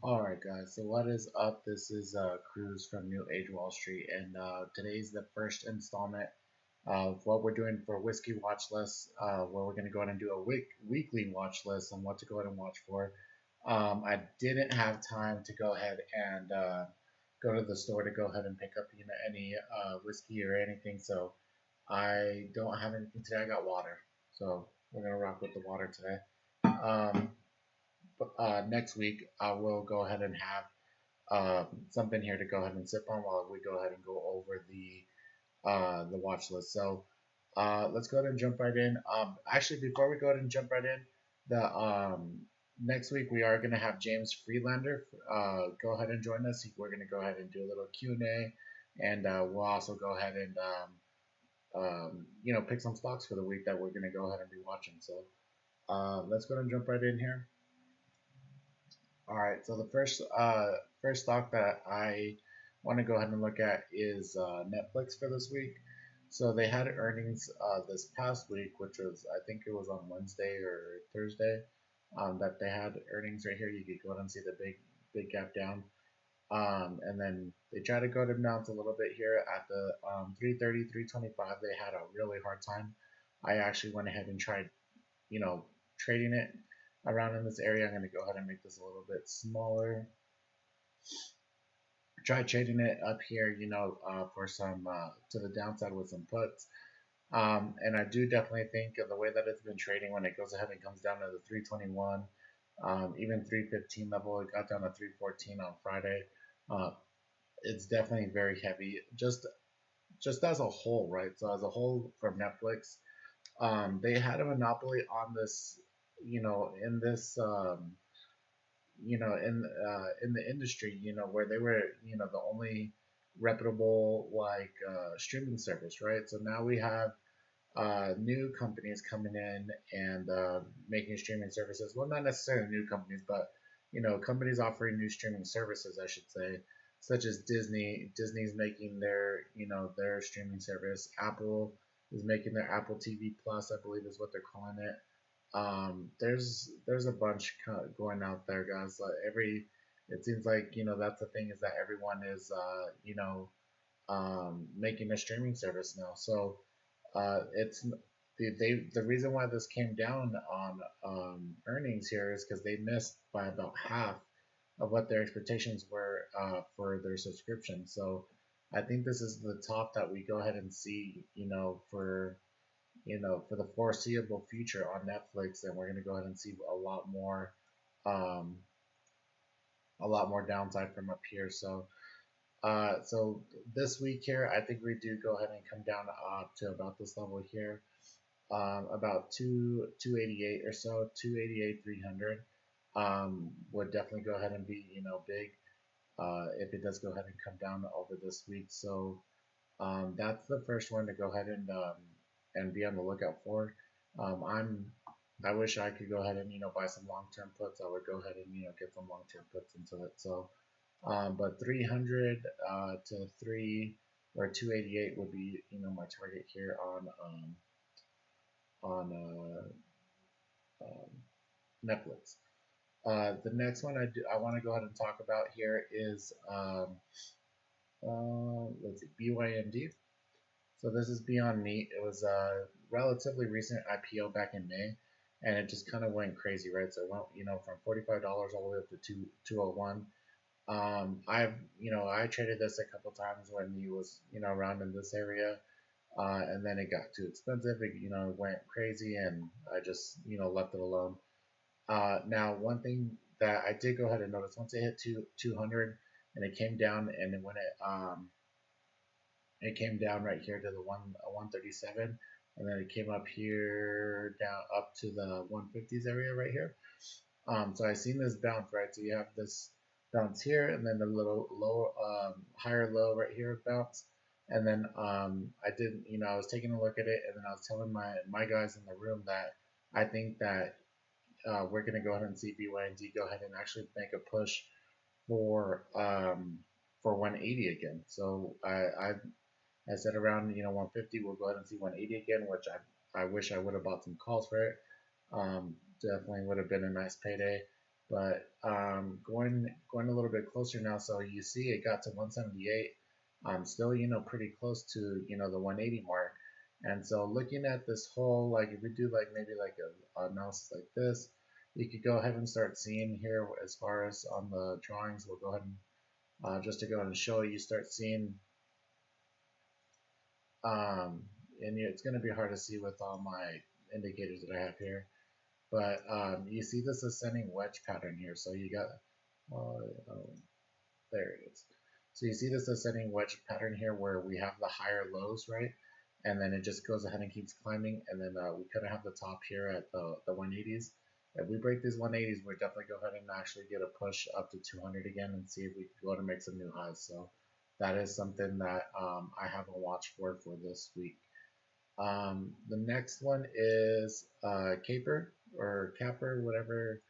Alright guys, so what is up? This is Cruz from New Age Wall Street, and today's the first installment of what we're doing for Whiskey Watch List, where we're going to go ahead and do a weekly watch list on what to go ahead and watch for. I didn't have time to go ahead and go to the store to go ahead and pick up any whiskey or anything, so I don't have anything today. I got water, so we're going to rock with the water today. Next week I will go ahead and have something here to go ahead and sip on while we go ahead and go over the watch list. So let's go ahead and jump right in. Actually, before we go ahead and jump right in, the next week we are going to have James Freelander go ahead and join us. We're going to go ahead and do a little Q&A, and we'll also go ahead and pick some stocks for the week that we're going to go ahead and be watching. So let's go ahead and jump right in here. All right, so the first stock that I want to go ahead and look at is Netflix for this week. So they had earnings this past week, which was, I think it was on Wednesday or Thursday, that they had earnings right here. You could go ahead and see the big gap down. And then they tried to go them down a little bit here at the 330, 325. They had a really hard time. I actually went ahead and tried, trading it around in this area. I'm going to go ahead and make this a little bit smaller. Try trading it up here, for some to the downside with some puts. And I do definitely think of the way that it's been trading when it goes ahead and comes down to the 321, even 315 level. It got down to 314 on Friday. It's definitely very heavy, just as a whole, right? So as a whole, from Netflix, they had a monopoly on this, in this, in the industry, where they were, the only reputable streaming service, right? So now we have new companies coming in and making streaming services. Well, not necessarily new companies, but companies offering new streaming services, I should say, such as Disney. Disney's making their, their streaming service. Apple is making their Apple TV Plus, I believe is what they're calling it. There's a bunch going out there, guys. It seems like that's the thing, is that everyone is making a streaming service now. So it's the reason why this came down on earnings here is because they missed by about half of what their expectations were for their subscription. So I think this is the top that we go ahead and see, for the foreseeable future on Netflix, and we're going to go ahead and see um, a lot more downside from up here. So this week here, I think we do go ahead and come down to about this level here, about 288 or so, 288 300. Would definitely go ahead and be big if it does go ahead and come down over this week. So that's the first one to go ahead and be on the lookout for. I wish I could go ahead and buy some long-term puts. I would go ahead and get some long-term puts into it. So, but 300 to 288 would be my target here on Netflix. The next one I want to go ahead and talk about here is let's see, BYND. So this is Beyond Meat. It was a relatively recent IPO back in May, and it just kind of went crazy, right? So it went, from $45 all the way up to 201. I traded this a couple times when he was, around in this area, and then it got too expensive. It went crazy, and I just, left it alone. Now, one thing that I did go ahead and notice, once it hit 200, and it came down, and then when it came down right here to the 137, and then it came up here down up to the 150s area right here. So I seen this bounce, right? So you have this bounce here, and then the little low, higher low right here bounce, and then I did, I was taking a look at it, and then I was telling my guys in the room that I think that we're gonna go ahead and see BYND go ahead and actually make a push for 180 again. So I said around 150. We'll go ahead and see 180 again, which I wish I would have bought some calls for it. Definitely would have been a nice payday. But going a little bit closer now, so you see it got to 178. Still, pretty close to the 180 mark. And so looking at this whole, like if we do like maybe like a analysis like this, you could go ahead and start seeing here as far as on the drawings. We'll go ahead and just to go ahead and show you, start seeing, and it's going to be hard to see with all my indicators that I have here. But you see this ascending wedge pattern here. So you got, there it is. So you see this ascending wedge pattern here where we have the higher lows, right? And then it just goes ahead and keeps climbing. And then we kind of have the top here at the 180s. If we break these 180s, we'll definitely go ahead and actually get a push up to 200 again and see if we can go ahead and make some new highs. So that is something that I have a watch for this week. The next one is CAPR or CAPR, whatever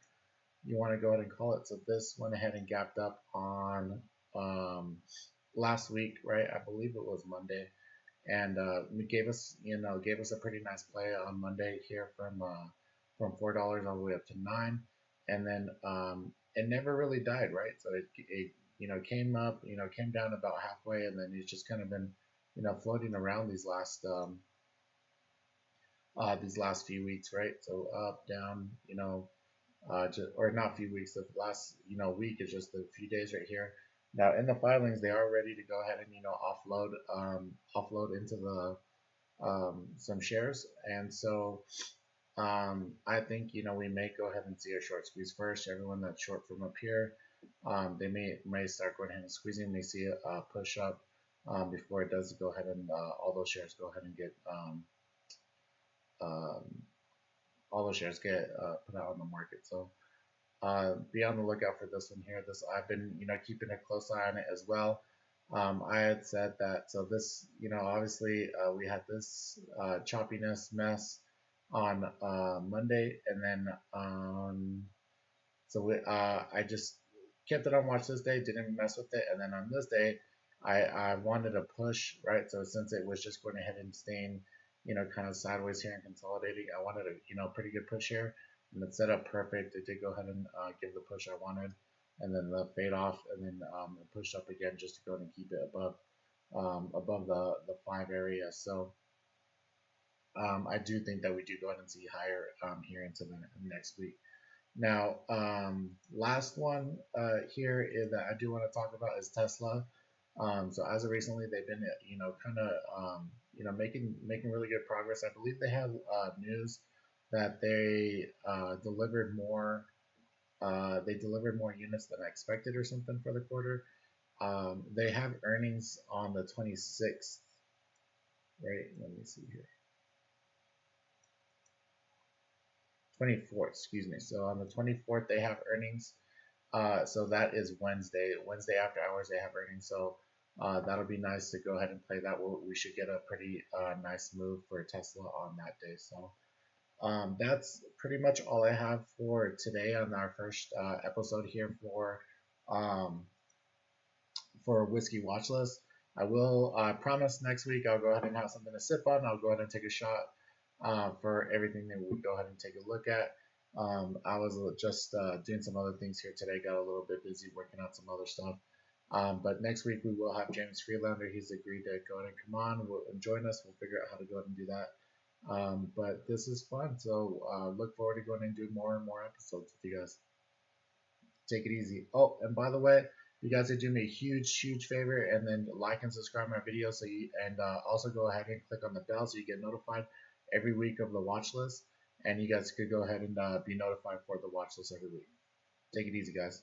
you want to go ahead and call it. So this went ahead and gapped up on last week, right? I believe it was Monday, and it gave us a pretty nice play on Monday here from $4 all the way up to 9, and then it never really died, right? So it came up, came down about halfway, and then it's just kind of been floating around these last few weeks, right? So up, down, or not few weeks. The last week is just a few days right here. Now in the filings, they are ready to go ahead and offload into the some shares, and so I think we may go ahead and see a short squeeze first. Everyone that's short from up here, they may start going ahead and squeezing. May see a push up before it does go ahead and all those shares go ahead and get um, all those shares get put out on the market. So be on the lookout for this one here. This I've been keeping a close eye on it as well. I had said that, so this obviously we had this choppiness mess on Monday, and then I just kept it on watch this day, didn't mess with it, and then on this day I wanted to push, right? So since it was just going ahead and staying kind of sideways here and consolidating, I wanted a pretty good push here, and it set up perfect. It did go ahead and give the push I wanted, and then the fade off, and then it pushed up again just to go ahead and keep it above the 5 area. So I do think that we do go ahead and see higher here into the next week. Now, last one here is that I do want to talk about is Tesla. So as of recently, they've been kind of making really good progress. I believe they have news that they delivered more units than expected or something for the quarter. They have earnings on the 26th, right? Let me see here. 24th, excuse me. So on the 24th, they have earnings. So that is Wednesday. Wednesday after hours, they have earnings. So that'll be nice to go ahead and play that. We should get a pretty nice move for Tesla on that day. So that's pretty much all I have for today on our first episode here for Whiskey Watchlist. I will promise next week I'll go ahead and have something to sip on. I'll go ahead and take a shot for everything that we go ahead and take a look at. I was just doing some other things here today. Got a little bit busy working on some other stuff. But next week we will have James Freelander. He's agreed to go ahead and come on and join us. We'll figure out how to go ahead and do that. But this is fun. So look forward to going and doing more and more episodes with you guys. Take it easy. Oh, and by the way, you guys are doing me a huge favor, and then like and subscribe my video. So also go ahead and click on the bell so you get notified every week of the watch list, and you guys could go ahead and be notified for the watch list every week. Take it easy, guys.